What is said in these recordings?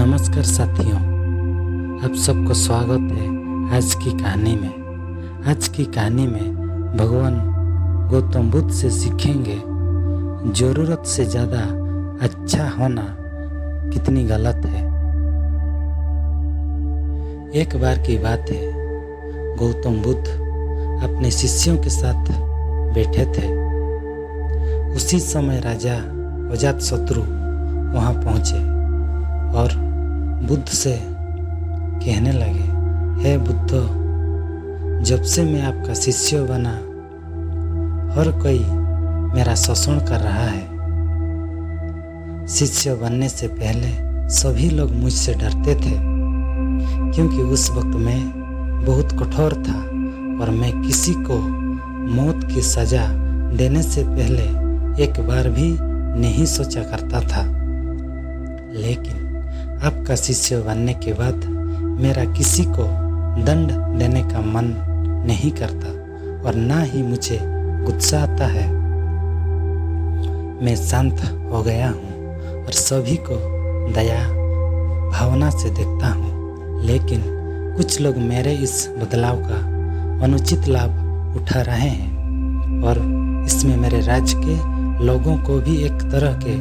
नमस्कार साथियों, आप सबको स्वागत है आज की कहानी में। आज की कहानी में भगवान गौतम बुद्ध से सीखेंगे ज़रूरत से ज़्यादा अच्छा होना कितनी गलत है। एक बार की बात है, गौतम बुद्ध अपने शिष्यों के साथ बैठे थे। उसी समय राजा अजातशत्रु वहाँ पहुँचे और बुद्ध से कहने लगे, हे बुद्ध, जब से मैं आपका शिष्य बना हर कोई मेरा शोषण कर रहा है। शिष्य बनने से पहले सभी लोग मुझसे डरते थे, क्योंकि उस वक्त मैं बहुत कठोर था और मैं किसी को मौत की सज़ा देने से पहले एक बार भी नहीं सोचा करता था। लेकिन आपका शिष्य बनने के बाद मेरा किसी को दंड देने का मन नहीं करता और ना ही मुझे गुस्सा आता है। मैं शांत हो गया हूँ और सभी को दया भावना से देखता हूँ। लेकिन कुछ लोग मेरे इस बदलाव का अनुचित लाभ उठा रहे हैं और इसमें मेरे राज्य के लोगों को भी एक तरह के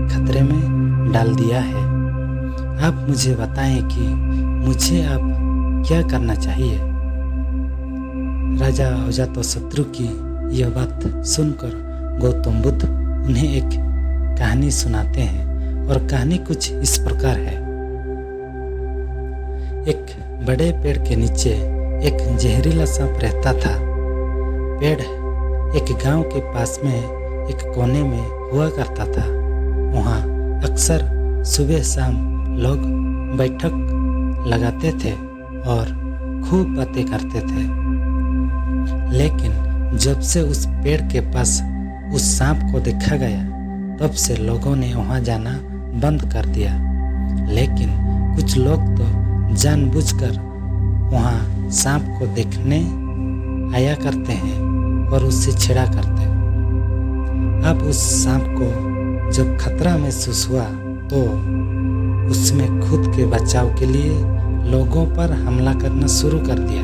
खतरे में डाल दिया है। आप मुझे बताएं कि मुझे आप क्या करना चाहिए। राजा अजातशत्रु की यह बात सुनकर गौतम बुद्ध उन्हें एक कहानी सुनाते हैं और कहानी कुछ इस प्रकार है। एक बड़े पेड़ के नीचे एक जहरीला सांप रहता था। पेड़ एक गांव के पास में एक कोने में हुआ करता था। वहाँ अक्सर सुबह शाम लोग बैठक लगाते थे और खूब बातें करते थे। लेकिन जब से उस पेड़ के पास उस सांप को देखा गया, तब से लोगों ने वहां जाना बंद कर दिया। लेकिन कुछ लोग तो जानबूझकर वहां सांप को देखने आया करते हैं और उससे छेड़ा करते। अब उस सांप को जब खतरा महसूस हुआ तो उसमें खुद के बचाव के लिए लोगों पर हमला करना शुरू कर दिया।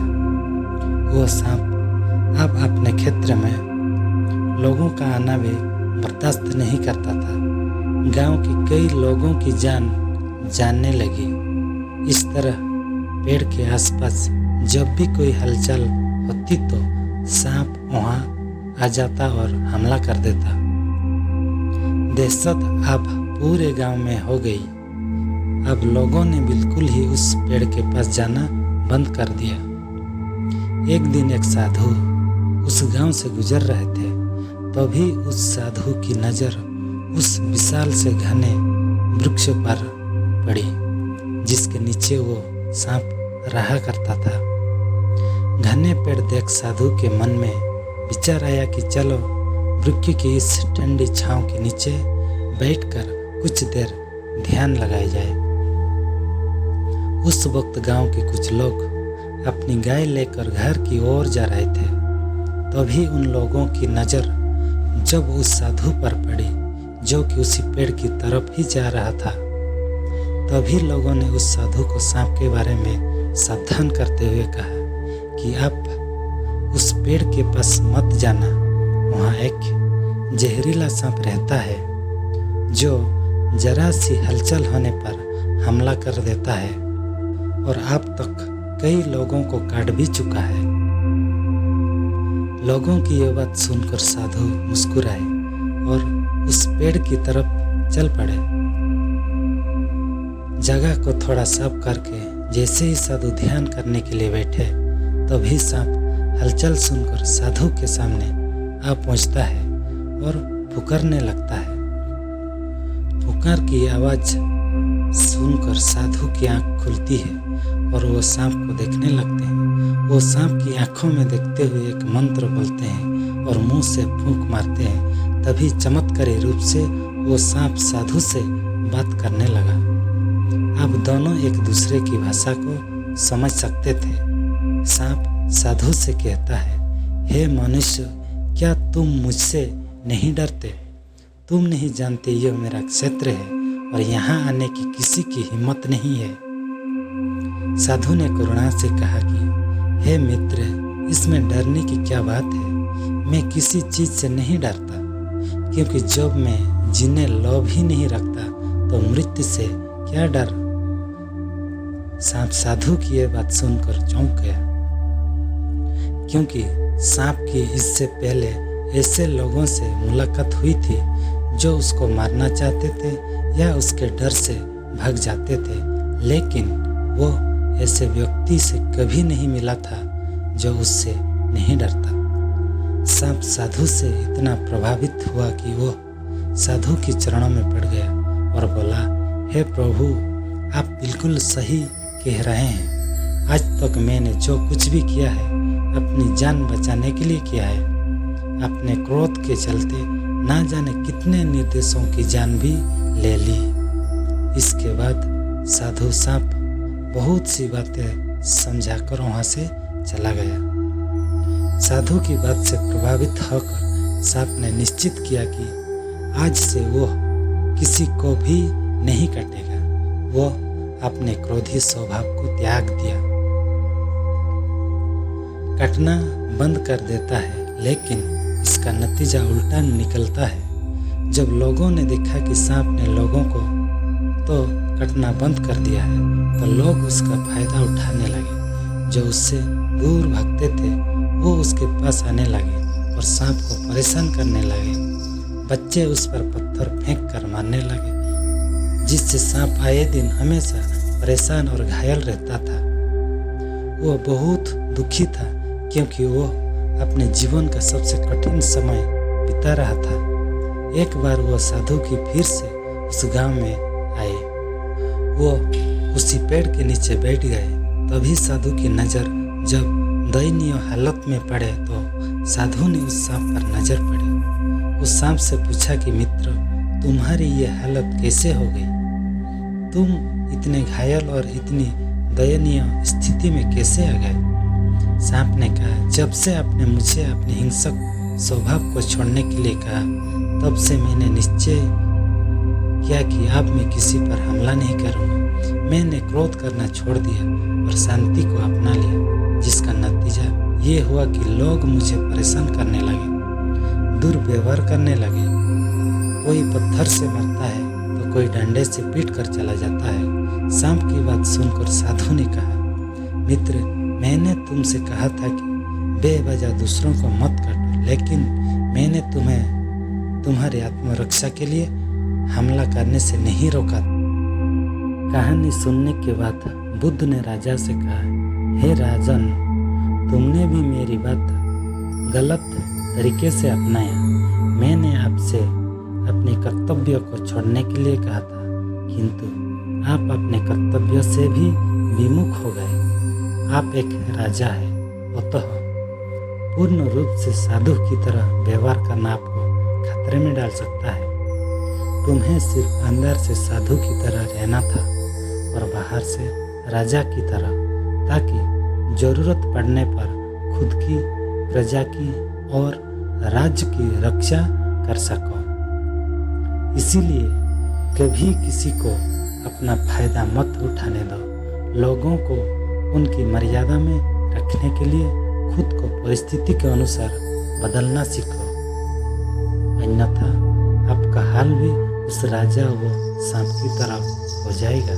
वो सांप अब अपने क्षेत्र में लोगों का आना भी बर्दाश्त नहीं करता था। गांव के कई लोगों की जान जानने लगी। इस तरह पेड़ के आसपास जब भी कोई हलचल होती तो सांप वहां आ जाता और हमला कर देता। दहशत अब पूरे गांव में हो गई। अब लोगों ने बिल्कुल ही उस पेड़ के पास जाना बंद कर दिया। एक दिन एक साधु उस गांव से गुजर रहे थे। तभी उस साधु की नज़र उस विशाल से घने वृक्ष पर पड़ी, जिसके नीचे वो सांप रहा करता था। घने पेड़ देख साधु के मन में विचार आया कि चलो वृक्ष की इस ठंडी छांव के नीचे बैठकर कुछ देर ध्यान लगाया जाए। उस वक्त गांव के कुछ लोग अपनी गाय लेकर घर की ओर जा रहे थे। तभी उन लोगों की नज़र जब उस साधु पर पड़ी, जो कि उसी पेड़ की तरफ ही जा रहा था, तभी लोगों ने उस साधु को सांप के बारे में सावधान करते हुए कहा कि आप उस पेड़ के पास मत जाना। वहाँ एक जहरीला सांप रहता है जो जरा सी हलचल होने पर हमला कर देता है और अब तक कई लोगों को काट भी चुका है। लोगों की यह बात सुनकर साधु मुस्कुराए और उस पेड़ की तरफ चल पड़े। जगह को थोड़ा साफ करके जैसे ही साधु ध्यान करने के लिए बैठे, तभी सांप हलचल सुनकर साधु के सामने आ पहुंचता है और पुकारने लगता है। पुकार की आवाज सुनकर साधु की आंख खुलती है और वो सांप को देखने लगते हैं। वो सांप की आंखों में देखते हुए एक मंत्र बोलते हैं और मुंह से फूंक मारते हैं। तभी चमत्कारी रूप से वो सांप साधु से बात करने लगा। अब दोनों एक दूसरे की भाषा को समझ सकते थे। सांप साधु से कहता है, हे मनुष्य, क्या तुम मुझसे नहीं डरते? तुम नहीं जानते यह मेरा क्षेत्र है और यहाँ आने की किसी की हिम्मत नहीं है। साधु ने करुणा से कहा कि हे मित्र, इसमें डरने की क्या बात है। मैं किसी चीज़ से नहीं डरता, क्योंकि जब मैं जीने लोभ ही नहीं रखता तो मृत्यु से क्या डर। सांप साधु की यह बात सुनकर चौंक गया, क्योंकि सांप की इससे पहले ऐसे लोगों से मुलाकात हुई थी जो उसको मारना चाहते थे या उसके डर से भाग जाते थे, लेकिन वो ऐसे व्यक्ति से कभी नहीं मिला था जो उससे नहीं डरता। सांप साधु से इतना प्रभावित हुआ कि वो साधु के चरणों में पड़ गया और बोला, हे प्रभु, आप बिल्कुल सही कह रहे हैं। आज तक मैंने जो कुछ भी किया है अपनी जान बचाने के लिए किया है। अपने क्रोध के चलते ना जाने कितने निर्दोषों की जान भी ले ली। इसके बाद साधु सांप बहुत सी बातें समझाकर वहाँ से चला गया। साधु की बात से प्रभावित होकर सांप ने निश्चित किया कि आज से वो किसी को भी नहीं काटेगा। वो अपने क्रोधी स्वभाव को त्याग दिया, काटना बंद कर देता है, लेकिन इसका नतीजा उल्टा निकलता है। जब लोगों ने देखा कि सांप ने लोगों को तो काटना बंद कर दिया है, तो लोग उसका फायदा उठाने लगे। जो उससे दूर भागते थे वो उसके पास आने लगे और सांप को परेशान करने लगे। बच्चे उस पर पत्थर फेंक कर मारने लगे, जिससे सांप आए दिन हमेशा परेशान और घायल रहता था। वो बहुत दुखी था, क्योंकि वो अपने जीवन का सबसे कठिन समय बिता रहा था। एक बार वो साधु की फिर से उस गांव में आए। वो उसी पेड़ के नीचे बैठ गए। तभी साधु की नज़र जब दयनीय हालत में पड़े तो साधु ने उस सांप पर नजर पड़ी। उस सांप से पूछा कि मित्र, तुम्हारी ये हालत कैसे हो गई? तुम इतने घायल और इतनी दयनीय स्थिति में कैसे आ गए? सांप ने कहा, जब से आपने मुझे अपने हिंसक स्वभाव को छोड़ने के लिए कहा, तब से मैंने निश्चय किया कि अब मैं किसी पर हमला नहीं करूँगा। मैंने क्रोध करना छोड़ दिया और शांति को अपना लिया, जिसका नतीजा ये हुआ कि लोग मुझे परेशान करने लगे, दुर्व्यवहार करने लगे। कोई पत्थर से मरता है तो कोई डंडे से पीट कर चला जाता है। सांप की बात सुनकर साधु ने कहा, मित्र, मैंने तुमसे कहा था कि बेवजह दूसरों को मत काटो, लेकिन मैंने तुम्हें तुम्हारी आत्मरक्षा के लिए हमला करने से नहीं रोका। कहानी सुनने के बाद बुद्ध ने राजा से कहा, हे राजन, तुमने भी मेरी बात गलत तरीके से अपनाया। मैंने आपसे अपने कर्तव्य को छोड़ने के लिए कहा था, किंतु आप अपने कर्तव्य से भी विमुख हो गए। आप एक राजा है, अतः पूर्ण रूप से साधु की तरह व्यवहार करना आपको खतरे में डाल सकता है। तुम्हें सिर्फ अंदर से साधु की तरह रहना था और बाहर से राजा की तरह, ताकि जरूरत पड़ने पर खुद की, प्रजा की और राज्य की रक्षा कर सको। इसीलिए कभी किसी को अपना फायदा मत उठाने दो। लोगों को उनकी मर्यादा में रखने के लिए खुद को परिस्थिति के अनुसार बदलना सीखो, अन्यथा आपका हाल भी उस राजा व सांप की तरह हो जाएगा।